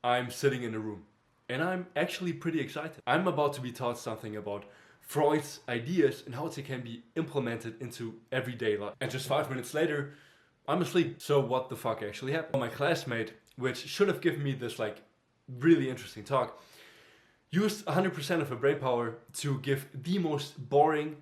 I'm sitting in a room and I'm actually pretty excited. I'm about to be taught something about Freud's ideas and how they can be implemented into everyday life. And just 5 minutes later, I'm asleep. So what the fuck actually happened? My classmate, which should have given me this like really interesting talk, used 100% of her brain power to give the most boring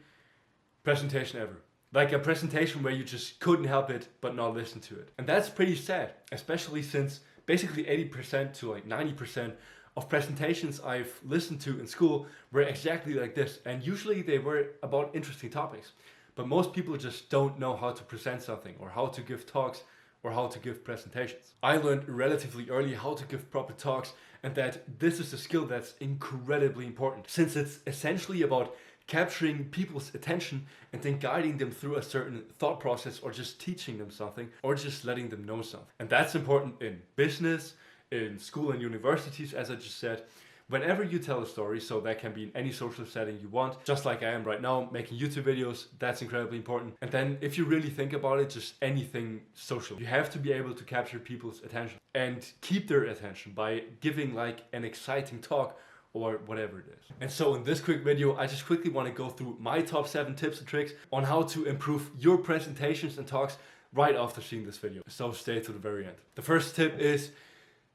presentation ever. Like a presentation where you just couldn't help it but not listen to it. And that's pretty sad, especially since basically 80% to like 90% of presentations I've listened to in school were exactly like this. And usually they were about interesting topics. But most people just don't know how to present something or how to give talks or how to give presentations. I learned relatively early how to give proper talks, and that this is a skill that's incredibly important since it's essentially about capturing people's attention and then guiding them through a certain thought process, or just teaching them something, or just letting them know something. And that's important in business, in school and universities, as I just said. Whenever you tell a story, so that can be in any social setting you want, just like I am right now, making YouTube videos, that's incredibly important. And then if you really think about it, just anything social. You have to be able to capture people's attention and keep their attention by giving like an exciting talk or whatever it is. And so in this quick video, I just quickly want to go through my top 7 tips and tricks on how to improve your presentations and talks right after seeing this video. So stay to the very end. The first tip is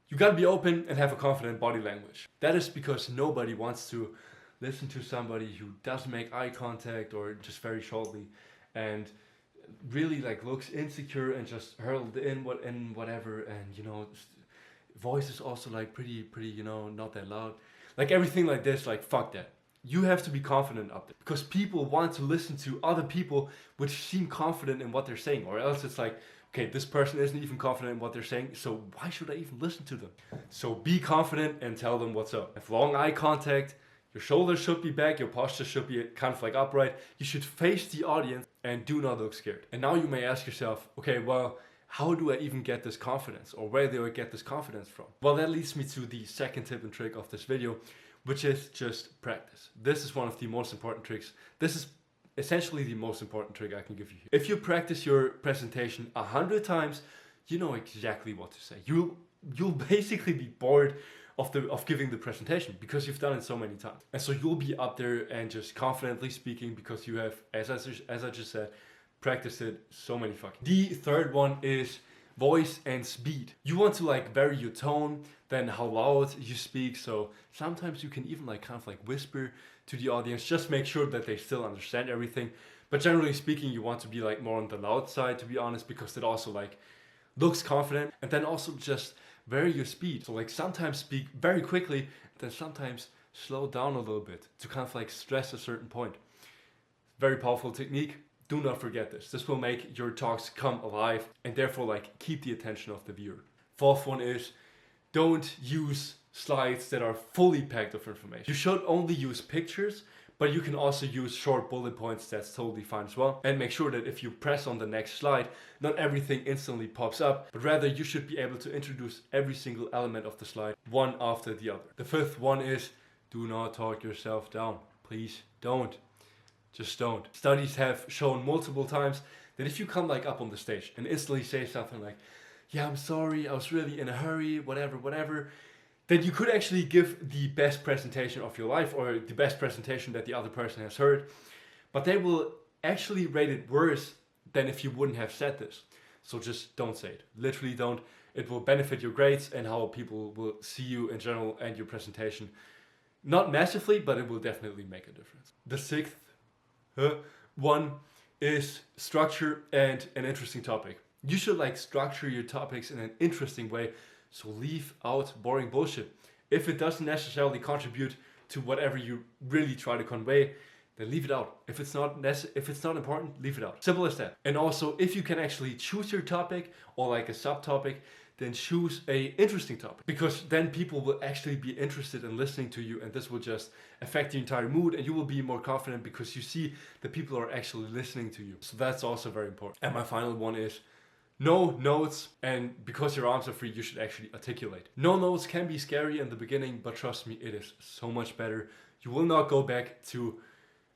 you gotta be open and have a confident body language. That is because nobody wants to listen to somebody who doesn't make eye contact or just very shortly and really like looks insecure and just hurled in whatever, and you know, voice is also like pretty, you know, not that loud. Like everything like this, like fuck that. You have to be confident up there because people want to listen to other people which seem confident in what they're saying, or else it's like, okay, this person isn't even confident in what they're saying, so why should I even listen to them? So be confident and tell them what's up. Have long eye contact, your shoulders should be back, your posture should be kind of like upright. You should face the audience and do not look scared. And now you may ask yourself, okay, well, how do I even get this confidence, or where do I get this confidence from? Well, that leads me to the second tip and trick of this video, which is just practice. This is one of the most important tricks. This is essentially the most important trick I can give you here. If you practice your presentation 100 times, you know exactly what to say. You'll basically be bored of giving the presentation because you've done it so many times. And so you'll be up there and just confidently speaking because you have, as I just said, practiced it so many fucking. The third one is voice and speed. You want to like vary your tone, then how loud you speak. So sometimes you can even like kind of like whisper to the audience, just make sure that they still understand everything. But generally speaking, you want to be like more on the loud side, to be honest, because it also like looks confident. And then also just vary your speed. So like sometimes speak very quickly, then sometimes slow down a little bit to kind of like stress a certain point. Very powerful technique. Do not forget this. This will make your talks come alive and therefore like keep the attention of the viewer. Fourth one is don't use slides that are fully packed of information. You should only use pictures, but you can also use short bullet points. That's totally fine as well. And make sure that if you press on the next slide, not everything instantly pops up, but rather you should be able to introduce every single element of the slide one after the other. The fifth one is do not talk yourself down. Please don't. Just don't. Studies have shown multiple times that if you come like up on the stage and instantly say something like, yeah, I'm sorry, I was really in a hurry, whatever, then you could actually give the best presentation of your life, or the best presentation that the other person has heard, but they will actually rate it worse than if you wouldn't have said this. So just don't say it. Literally don't. It will benefit your grades and how people will see you in general and your presentation. Not massively, but it will definitely make a difference. The sixth one is structure and an interesting topic. You should like structure your topics in an interesting way, so leave out boring bullshit. If it doesn't necessarily contribute to whatever you really try to convey, then leave it out. If it's not important, leave it out. Simple as that. And also, if you can actually choose your topic or like a subtopic, then choose a interesting topic, because then people will actually be interested in listening to you, and this will just affect the entire mood, and you will be more confident because you see that people are actually listening to you. So that's also very important. And my final one is no notes, and because your arms are free, you should actually articulate. No notes can be scary in the beginning, but trust me, it is so much better. You will not go back to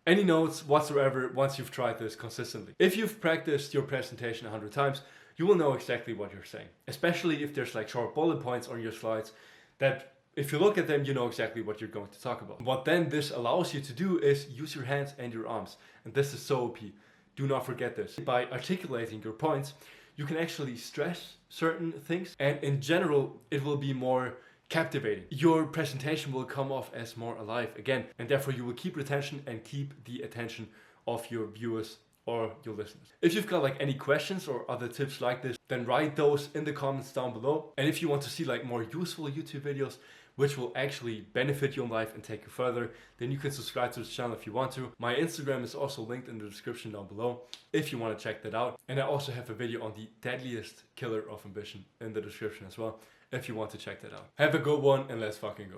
any notes whatsoever once you've tried this consistently. If you've practiced your presentation 100 times, you will know exactly what you're saying. Especially if there's like short bullet points on your slides, that if you look at them, you know exactly what you're going to talk about. What then this allows you to do is use your hands and your arms. And this is so OP. Do not forget this. By articulating your points, you can actually stress certain things, and in general, it will be more captivating. Your presentation will come off as more alive again, and therefore you will keep retention and keep the attention of your viewers or your listeners. If you've got like any questions or other tips like this, then write those in the comments down below. And if you want to see like more useful YouTube videos which will actually benefit you in life and take you further, then you can subscribe to this channel if you want to. My Instagram is also linked in the description down below if you want to check that out. And I also have a video on the deadliest killer of ambition in the description as well if you want to check that out. Have a good one, and let's fucking go.